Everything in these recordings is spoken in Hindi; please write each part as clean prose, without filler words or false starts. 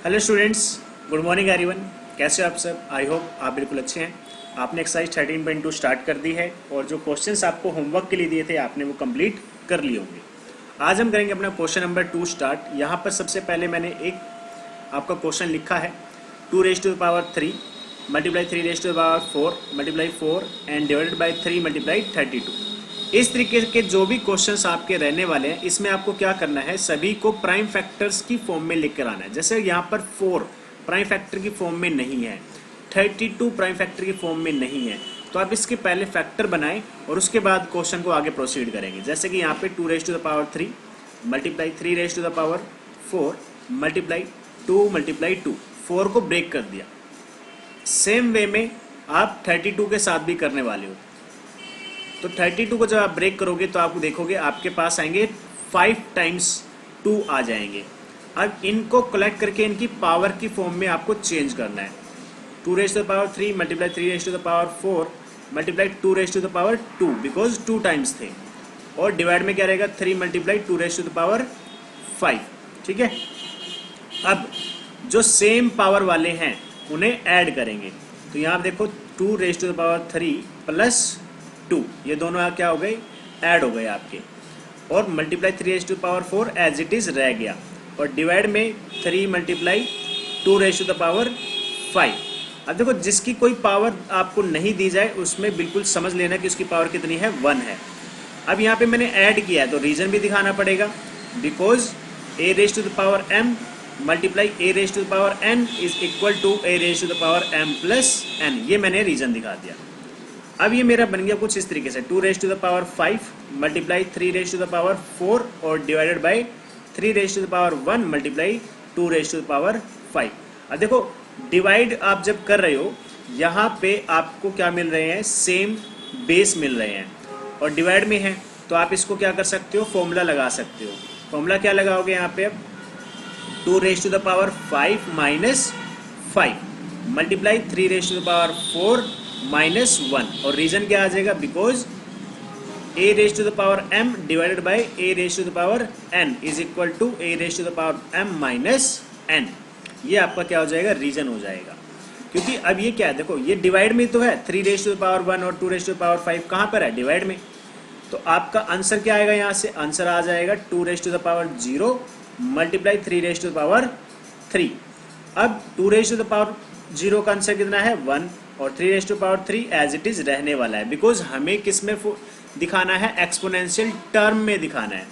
Hello students, good morning everyone. कैसे हो आप सब? आई होप आप बिल्कुल अच्छे हैं। आपने एक्सरसाइज 13.2 स्टार्ट कर दी है और जो क्वेश्चंस आपको होमवर्क के लिए दिए थे आपने वो कंप्लीट कर लिए होंगे। आज हम करेंगे अपना क्वेश्चन नंबर 2 स्टार्ट। यहाँ पर सबसे पहले मैंने एक आपका क्वेश्चन लिखा है 2 raise to the power 3 multiply 3 raise to the power 4 multiply 4 and divided by 3 multiply 32। इस तरीके के जो भी क्वेश्चंस आपके रहने वाले हैं इसमें आपको क्या करना है, सभी को प्राइम फैक्टर्स की फॉर्म में लेकर आना है। जैसे यहाँ पर 4 प्राइम फैक्टर की फॉर्म में नहीं है, 32 प्राइम फैक्टर की फॉर्म में नहीं है, तो आप इसके पहले फैक्टर बनाएं और उसके बाद क्वेश्चन को आगे प्रोसीड करेंगे। जैसे कि यहाँ पे 2 raise to the power 3 multiply 3 raise to the power 4 multiply 2 multiply 2, 4 को ब्रेक कर दिया। सेम वे में आप 32 के साथ भी करने वाले हो। तो 32 को जब आप ब्रेक करोगे तो आप देखोगे आपके पास आएंगे 5 टाइम्स 2 आ जाएंगे। अब इनको कलेक्ट करके इनकी पावर की फॉर्म में आपको चेंज करना है। 2 raise to the power 3 multiply 3 raise to the power 4 multiply 2 raise to the power 2, because 2 times थे। और डिवाइड में क्या रहेगा 3 multiply 2 raise to the power 5। ठीक है, अब जो सेम पावर वाले हैं उन्हें ऐड करेंगे। तो यहाँ आप देखो 2 raise to the power 3 plus 2, ये दोनों क्या हो गए, ऐड हो गए आपके। और multiply 3 raise to the power 4 as it is रह गया। और डिवाइड में 3 multiply 2 raise to the power 5। अब देखो जिसकी कोई पावर आपको नहीं दी जाए उसमें बिल्कुल समझ लेना कि उसकी पावर कितनी है, 1 है। अब यहाँ पे मैंने ऐड किया है तो रीजन भी दिखाना पड़ेगा, because a raise to the power m multiply a raise to the power n is equal to a raise to the power m plus n। ये मैंने रीजन दिखा दिया। अब ये मेरा बन गया कुछ इस तरीके से 2 raise to the power 5 multiply 3 raise to the power 4 और divided by 3 raise to the power 1 multiply 2 raise to the power 5। अब देखो डिवाइड आप जब कर रहे हो यहाँ पे आपको क्या मिल रहे हैं, सेम बेस मिल रहे हैं। और डिवाइड में है तो आप इसको क्या कर सकते हो, फॉर्मूला लगा सकते हो। फॉर्मूला क्या लगाओगे यहाँ पे, अब 2 raise to the power 5 minus 5 multiply 3 raise to the power 4 minus 1। और रीजन क्या आ जाएगा, because a raise to the power m divided by a raise to the power n is equal to a raise to the power m minus n। ये आपका क्या हो जाएगा, रीजन हो जाएगा। क्योंकि अब ये क्या है, देखो ये डिवाइड में तो है, 3 रेज टू द पावर 1 और 2 रेज टू द पावर 5 कहाँ पर है, डिवाइड में। तो आपका आंसर क्या आएगा, यहाँ से आंसर आ जाएगा 2 raise to the power 0 multiply 3 raise to the power 3। अब 2 रेज टू द पावर 0 का आंसर कितना है, 1, और 3 raise to power 3 as it is रहने वाला है, बिकॉज हमें किस में दिखाना है, एक्सपोनेंशियल टर्म में दिखाना है।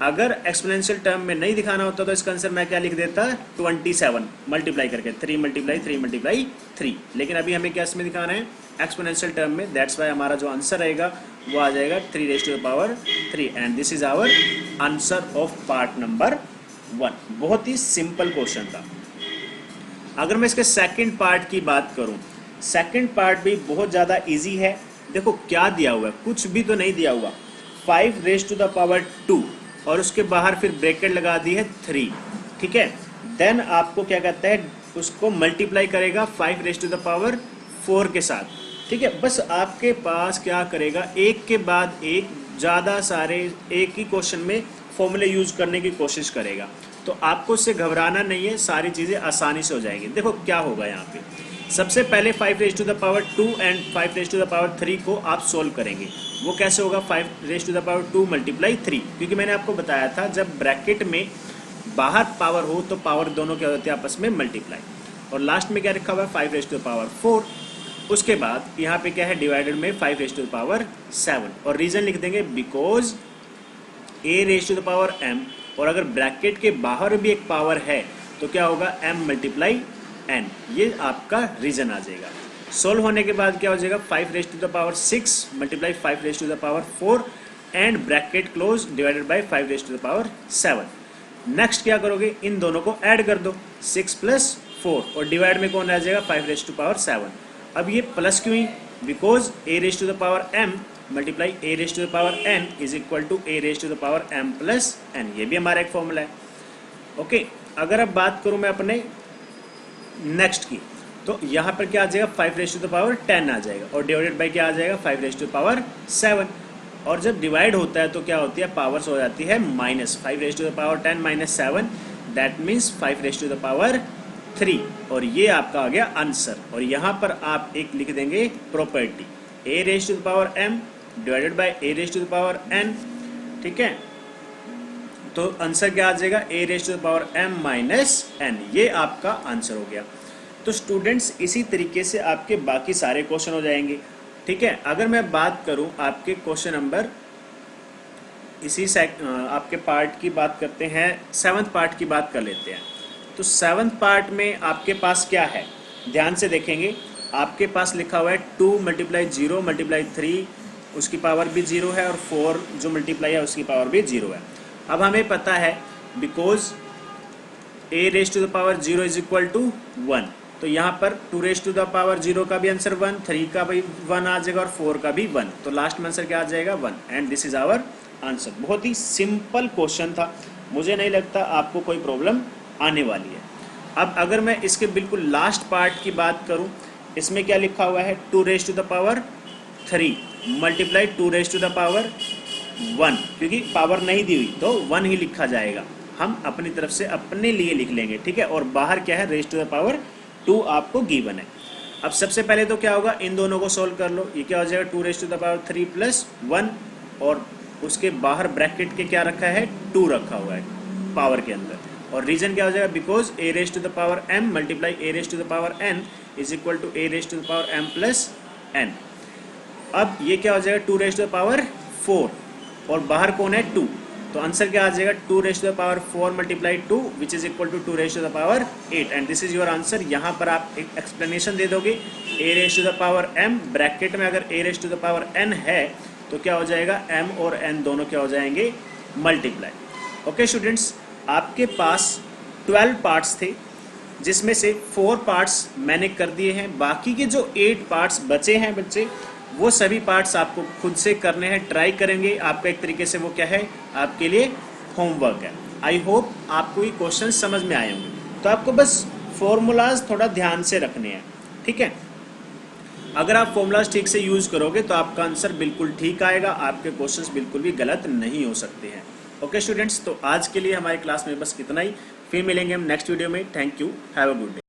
अगर एक्सपोनेंशियल टर्म में नहीं दिखाना होता तो इसका आंसर मैं क्या लिख देता, 27 मल्टीप्लाई करके 3 मल्टीप्लाई 3 मल्टीप्लाई 3। लेकिन अभी हमें क्या इसमें दिखाना है, एक्सपोनेंशियल टर्म में। दैट्स वाई हमारा जो आंसर रहेगा वो आ जाएगा 3 raise to the power 3 and this is our answer of part number 1। बहुत ही सिंपल क्वेश्चन था। अगर मैं इसके सेकंड पार्ट की बात करूं, सेकंड पार्ट भी बहुत ज़्यादा इजी है। देखो क्या दिया हुआ है, कुछ भी तो नहीं दिया हुआ। 5 रेज टू द पावर 2 और उसके बाहर फिर ब्रैकेट लगा दी है 3। ठीक है, देन आपको क्या कहता है, उसको मल्टीप्लाई करेगा 5 रेज टू द पावर 4 के साथ। ठीक है, बस आपके पास क्या करेगा, एक के बाद एक ज़्यादा सारे एक ही क्वेश्चन में फॉर्मूले यूज करने की कोशिश करेगा। तो आपको उससे घबराना नहीं है, सारी चीज़ें आसानी से हो जाएंगी। देखो क्या होगा यहाँ पे, सबसे पहले 5 raise to the power 2 and 5 raise to the power 3 को आप सोल्व करेंगे। वो कैसे होगा, 5 raise to the power 2 multiply 3, क्योंकि मैंने आपको बताया था जब ब्रैकेट में बाहर पावर हो तो पावर दोनों क्या होते हैं, आपस में मल्टीप्लाई। और लास्ट में क्या रखा हुआ है, 5 रेज टू द पावर 4। उसके बाद यहाँ पे क्या है, डिवाइडेड में 5 रेज टू द पावर 7। और रीजन लिख देंगे because a raise to the power m, और अगर ब्रैकेट के बाहर भी एक पावर है तो क्या होगा, m मल्टीप्लाई n। ये आपका रीजन आ जाएगा। सोल्व होने के बाद क्या हो जाएगा, 5 raise to the power 6 multiply 5 raise to the power 4 and bracket close divided by 5 raise to the power 7। Next क्या करोगे, इन दोनों को ऐड कर दो, 6 प्लस 4, और डिवाइड में कौन आ जाएगा, 5 रेज टू पावर 7। अब ये प्लस क्यों ही, because a raise to the power m multiply a raise to the power n is equal to a raise to the power m plus n। ये भी हमारा एक फॉर्मूला है। ओके, अगर अब बात करूं मैं अपने नेक्स्ट की, तो यहाँ पर क्या आ जाएगा, 5 रेज टू द पावर 10 आ जाएगा, और डिवाइडेड बाई क्या आ जाएगा, 5 रेज टू द पावर 7। और जब डिवाइड होता है तो क्या होती है, पावर्स हो जाती है minus. 5 raise to the power 10 minus 7 that means 5 raise to the power 3 और ये आपका आ गया आंसर। और यहाँ पर आप एक लिख देंगे property a raise to the power m divided by a raise to the power n। ठीक है, तो आंसर क्या आ जाएगा a raise to the power m minus n। ये आपका आंसर हो गया। तो स्टूडेंट्स इसी तरीके से आपके बाकी सारे क्वेश्चन हो जाएंगे। ठीक है, अगर मैं बात करूं आपके क्वेश्चन नंबर आपके पार्ट की बात करते हैं, 7th पार्ट की बात कर लेते हैं। तो 7th पार्ट में आपके पास क्या है, ध्यान से देखेंगे। आपके पास लिखा हुआ है 2 × 0 × 3 उसकी पावर भी 0 है और 4 जो मल्टीप्लाई है उसकी पावर भी 0 है। अब हमें पता है because a raise to the power 0 is equal to 1, तो यहाँ पर 2 रेज़ टू द पावर 0 का भी आंसर 1, 3 का भी 1 आ जाएगा और 4 का भी 1, तो लास्ट में आंसर क्या आ जाएगा 1 and this is our answer. बहुत ही सिंपल क्वेश्चन था, मुझे नहीं लगता आपको कोई प्रॉब्लम आने वाली है। अब अगर मैं इसके बिल्कुल लास्ट पार्ट की बात करूं, इसमें क्या लिखा हुआ है 2 raise to the power 3 multiply 2 raise to the power 1, क्योंकि पावर नहीं दी हुई तो 1 ही लिखा जाएगा, हम अपनी तरफ से अपने लिए लिख लेंगे। ठीक है, और बाहर क्या है रेज़ टू द पावर 2 आपको गिवन है। अब सबसे पहले तो क्या होगा, इन दोनों को सोल्व कर लो। ये क्या हो जाएगा 2 raise to the power 3 plus 1 और उसके बाहर ब्रैकेट के क्या रखा है 2 रखा हुआ है पावर के अंदर, और रीजन क्या हो जाएगा because a raise to the power m multiply a raise to the power n is equal to a raise to the power m plus n। अब ये क्या हो जाएगा 2 रेज़ टू द पावर 4 और बाहर कौन है 2, तो आंसर क्या आ जाएगा 2 raise to the power 4 multiply 2 which is equal to 2 raise to the power 8 and this is your answer. यहाँ पर आप एक एक्सप्लेनेशन दे दोगे a raise to the power m bracket में अगर a raise to the power n है तो क्या हो जाएगा m और n दोनों क्या हो जाएंगे मल्टीप्लाई। ओके स्टूडेंट्स, आपके पास 12 पार्ट्स थे जिसमें से 4 पार्ट्स मैंने कर दिए हैं, बाकी के जो 8 पार्ट्स बचे हैं बच्चे वो सभी पार्ट्स आपको खुद से करने हैं, ट्राई करेंगे। आपका एक तरीके से वो क्या है आपके लिए होमवर्क है। आई होप आपको ये क्वेश्चन समझ में आए होंगे। तो आपको बस फॉर्मूलाज थोड़ा ध्यान से रखने हैं। ठीक है, अगर आप फॉर्मूलाज ठीक से यूज़ करोगे तो आपका आंसर बिल्कुल ठीक आएगा, आपके क्वेश्चंस बिल्कुल भी गलत नहीं हो सकते हैं। ओके स्टूडेंट्स, तो आज के लिए हमारी क्लास में बस इतना ही, फिर मिलेंगे हम नेक्स्ट वीडियो में। Thank you, have a good day.